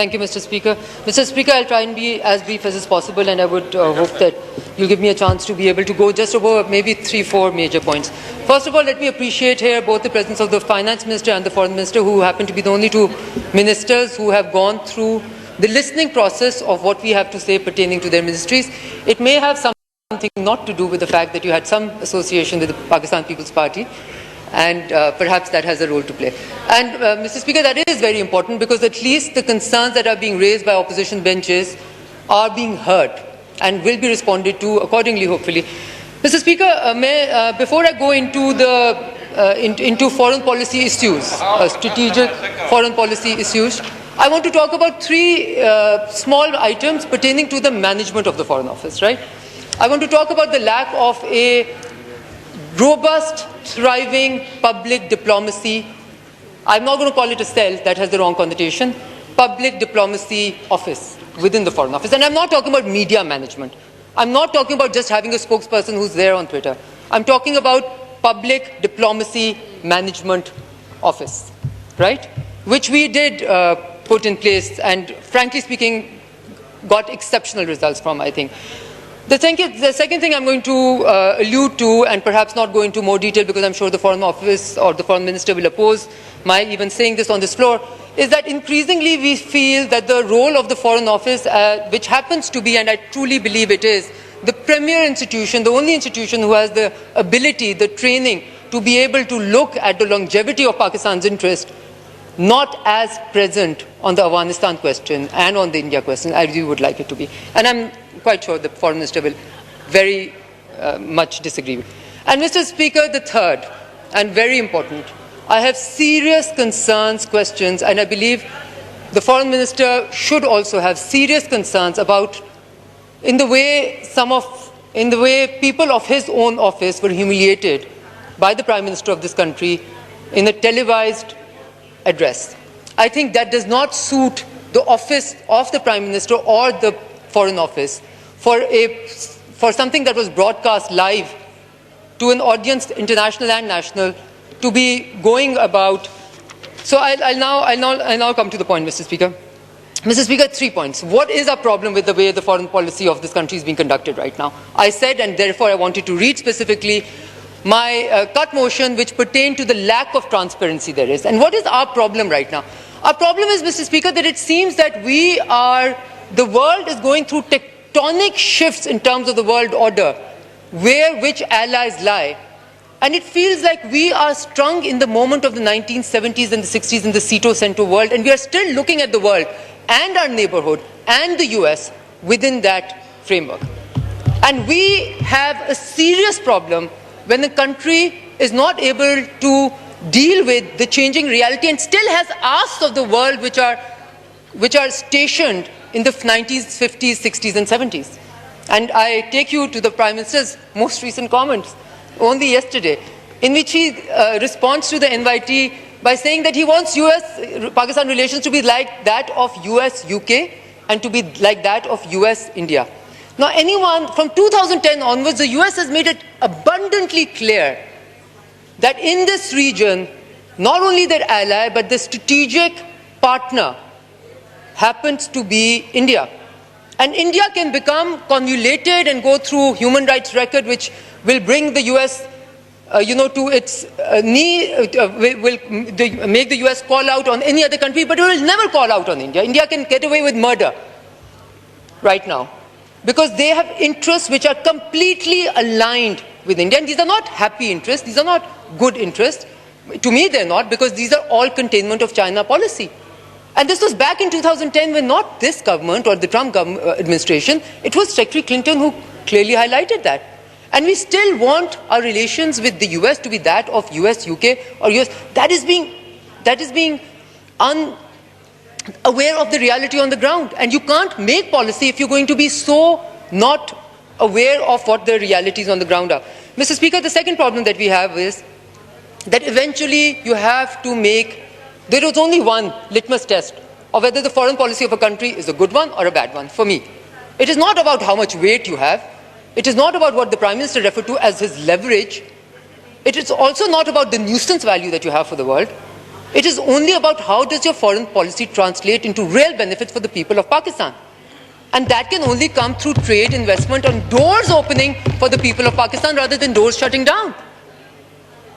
Thank you, Mr. Speaker. Mr. Speaker, I'll try and be as brief as is possible, and I would hope that you'll give me a chance to be able to go just over maybe 3-4 major points. First of all, let me appreciate here both the presence of the Finance Minister and the Foreign Minister, who happen to be the only two ministers who have gone through the listening process of what we have to say pertaining to their ministries. It may have something not to do with the fact that you had some association with the Pakistan People's Party, and perhaps that has a role to play. And Mr. Speaker, that is very important, because at least the concerns that are being raised by opposition benches are being heard and will be responded to accordingly, hopefully. Mr. Speaker, before I go into into foreign policy issues, strategic foreign policy issues, I want to talk about three small items pertaining to the management of the Foreign Office, right? I want to talk about the lack of a robust, thriving public diplomacy. I'm not going to call it a cell, that has the wrong connotation. Public diplomacy office within the Foreign Office. And I'm not talking about media management. I'm not talking about just having a spokesperson who's there on Twitter. I'm talking about public diplomacy management office, right? Which we did put in place, and frankly speaking, got exceptional results from, I think. The second thing I'm going to allude to, and perhaps not go into more detail because I'm sure the Foreign Office or the Foreign Minister will oppose my even saying this on this floor, is that increasingly we feel that the role of the Foreign Office, which happens to be, and I truly believe it is, the premier institution, the only institution who has the ability, the training to be able to look at the longevity of Pakistan's interest, not as present on the Afghanistan question and on the India question as we would like it to be. And I'm quite sure the Foreign Minister will very much disagree with. And Mr. Speaker, the third, and very important, I have serious concerns, questions, and I believe the Foreign Minister should also have serious concerns about in the way people of his own office were humiliated by the Prime Minister of this country in a televised address. I think that does not suit the office of the Prime Minister or the Foreign Office for something that was broadcast live to an audience, international and national, to be going about. So I'll now come to the point, Mr. Speaker. Mr. Speaker, 3 points. What is our problem with the way the foreign policy of this country is being conducted right now? I said, and therefore I wanted to read specifically my cut motion, which pertained to the lack of transparency there is. And what is our problem right now? Our problem is, Mr. Speaker, that it seems that the world is going through tectonic shifts in terms of the world order, which allies lie. And it feels like we are strung in the moment of the 1970s and the 60s in the Cito-Cento world, and we are still looking at the world and our neighborhood and the US within that framework. And we have a serious problem when a country is not able to deal with the changing reality and still has asks of the world which are stationed in the 90s, 50s, 60s and 70s. And I take you to the Prime Minister's most recent comments only yesterday, in which he responds to the NYT by saying that he wants US-Pakistan relations to be like that of US-UK and to be like that of US-India. Now, from 2010 onwards, the US has made it abundantly clear that in this region, not only their ally, but the strategic partner happens to be India. And India can become convoluted and go through human rights record, which will bring the US to its will make the US call out on any other country, but it will never call out on India. India can get away with murder right now, because they have interests which are completely aligned with India. And these are not happy interests, these are not good interests. To me, they're not, because these are all containment of China policy. And this was back in 2010 when not this government or the Trump administration, it was Secretary Clinton who clearly highlighted that. And we still want our relations with the US to be that of US, UK or US. That is being unaware of the reality on the ground. And you can't make policy if you're going to be so not aware of what the realities on the ground are. Mr. Speaker, the second problem that we have is that eventually you have to there is only one litmus test of whether the foreign policy of a country is a good one or a bad one for me. It is not about how much weight you have. It is not about what the Prime Minister referred to as his leverage. It is also not about the nuisance value that you have for the world. It is only about how does your foreign policy translate into real benefits for the people of Pakistan. And that can only come through trade, investment, and doors opening for the people of Pakistan rather than doors shutting down.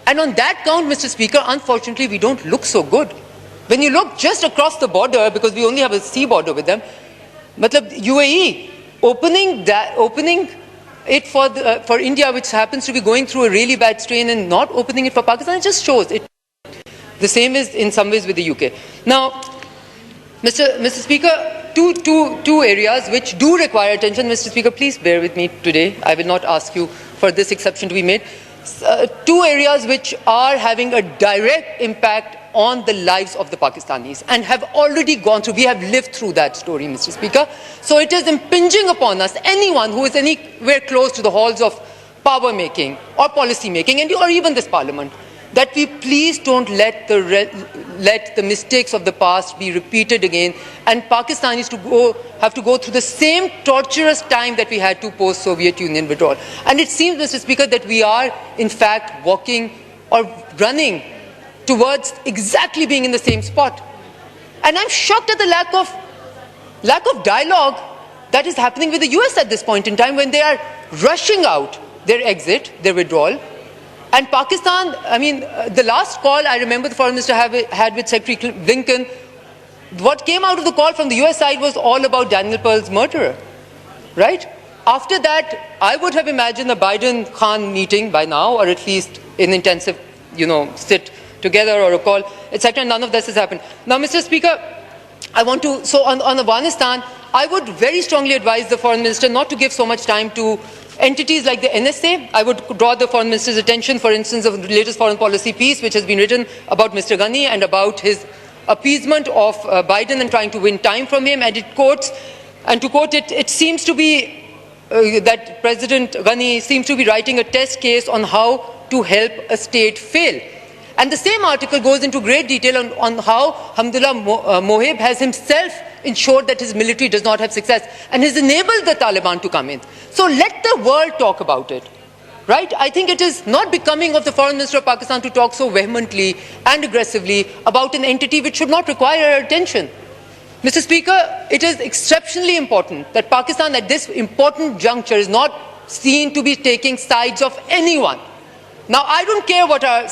And on that count, Mr. Speaker, unfortunately, we don't look so good. When you look just across the border, because we only have a sea border with them, matlab UAE opening it for India, which happens to be going through a really bad strain, and not opening it for Pakistan, it just shows it. The same is in some ways with the UK. Now, Mr. Speaker, two areas which do require attention. Mr. Speaker, please bear with me today. I will not ask you for this exception to be made. Two areas which are having a direct impact on the lives of the Pakistanis and have already gone through. We have lived through that story, Mr. Speaker. So it is impinging upon us, anyone who is anywhere close to the halls of power making or policy making, or even this parliament, that we please don't let the mistakes of the past be repeated again, and Pakistanis have to go through the same torturous time that we had to post-Soviet Union withdrawal. And it seems, Mr. Speaker, that we are in fact walking or running towards exactly being in the same spot. And I'm shocked at the lack of dialogue that is happening with the US at this point in time, when they are rushing out their exit, their withdrawal. And Pakistan, I mean, the last call I remember the Foreign Minister had with Secretary Blinken, what came out of the call from the US side was all about Daniel Pearl's murderer, right? After that, I would have imagined a Biden-Khan meeting by now, or at least an intensive, sit together or a call, etc. None of this has happened. Now, Mr. Speaker, so on Afghanistan, I would very strongly advise the Foreign Minister not to give so much time to entities like the NSA. I would draw the Foreign Minister's attention, for instance, of the latest foreign policy piece, which has been written about Mr. Ghani and about his appeasement of Biden and trying to win time from him. And it quotes, and to quote it, it seems to be that President Ghani seems to be writing a test case on how to help a state fail. And the same article goes into great detail on how Hamdullah Mohib has himself ensured that his military does not have success and has enabled the Taliban to come in. So let the world talk about it, right? I think it is not becoming of the Foreign Minister of Pakistan to talk so vehemently and aggressively about an entity which should not require our attention. Mr. Speaker, it is exceptionally important that Pakistan at this important juncture is not seen to be taking sides of anyone. Now, I don't care what are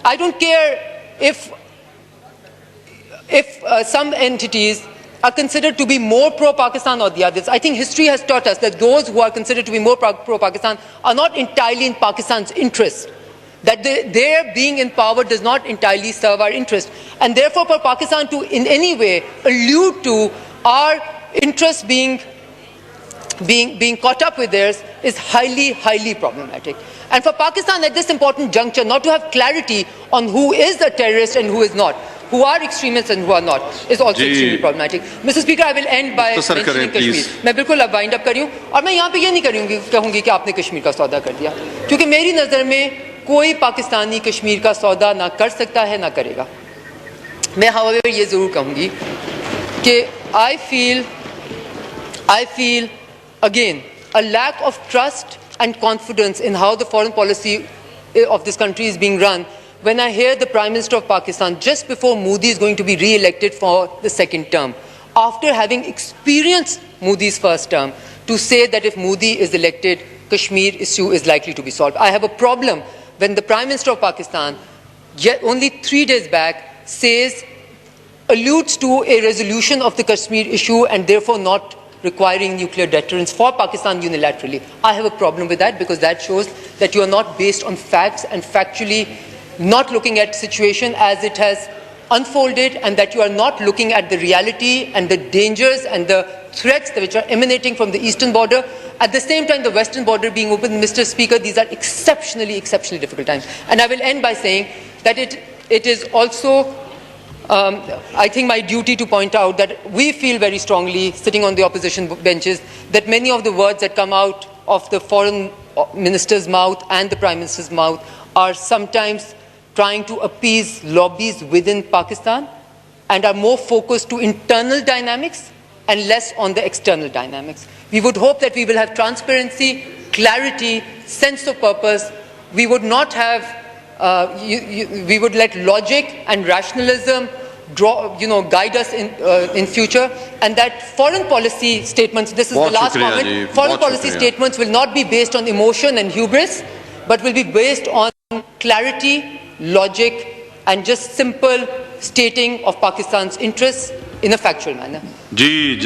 I don't care if some entities are considered to be more pro-Pakistan or the others. I think history has taught us that those who are considered to be more pro-Pakistan are not entirely in Pakistan's interest. That their being in power does not entirely serve our interest. And therefore, for Pakistan to in any way allude to our interests being caught up with theirs is highly, highly problematic. And for Pakistan at this important juncture not to have clarity on who is a terrorist and who is not, who are extremists and who are not, is also extremely problematic. Mr. Speaker, I will end by mentioning Kashmir. मैं बिल्कुल अब wind up कर रही हूँ और मैं यहाँ पे ये नहीं कहूँगी कि आपने कश्मीर का सौदा कर दिया, क्योंकि मेरी नज़र में कोई पाकिस्तानी कश्मीर का सौदा ना कर सकता है ना करेगा. मैं however ये ज़रूर कहूँगी कि I feel again a lack of trust and confidence in how the foreign policy of this country is being run when I hear the Prime Minister of Pakistan, just before Modi is going to be re-elected for the second term, after having experienced Modi's first term, to say that if Modi is elected, Kashmir issue is likely to be solved. I have a problem when the Prime Minister of Pakistan, yet only 3 days back, alludes to a resolution of the Kashmir issue and therefore not requiring nuclear deterrence for Pakistan unilaterally. I have a problem with that, because that shows that you are not based on facts and factually not looking at situation as it has unfolded, and that you are not looking at the reality and the dangers and the threats which are emanating from the eastern border. At the same time, the western border being open. Mr. Speaker, these are exceptionally difficult times. And I will end by saying that it is also I think my duty to point out that we feel very strongly, sitting on the opposition benches, that many of the words that come out of the foreign minister's mouth and the Prime Minister's mouth are sometimes trying to appease lobbies within Pakistan and are more focused to internal dynamics and less on the external dynamics. We would hope that we will have transparency, clarity, sense of purpose. We would not have we would let logic and rationalism guide us in future, and that foreign policy statements, this is the last comment, foreign policy statements will not be based on emotion and hubris, but will be based on clarity, logic, and just simple stating of Pakistan's interests in a factual manner.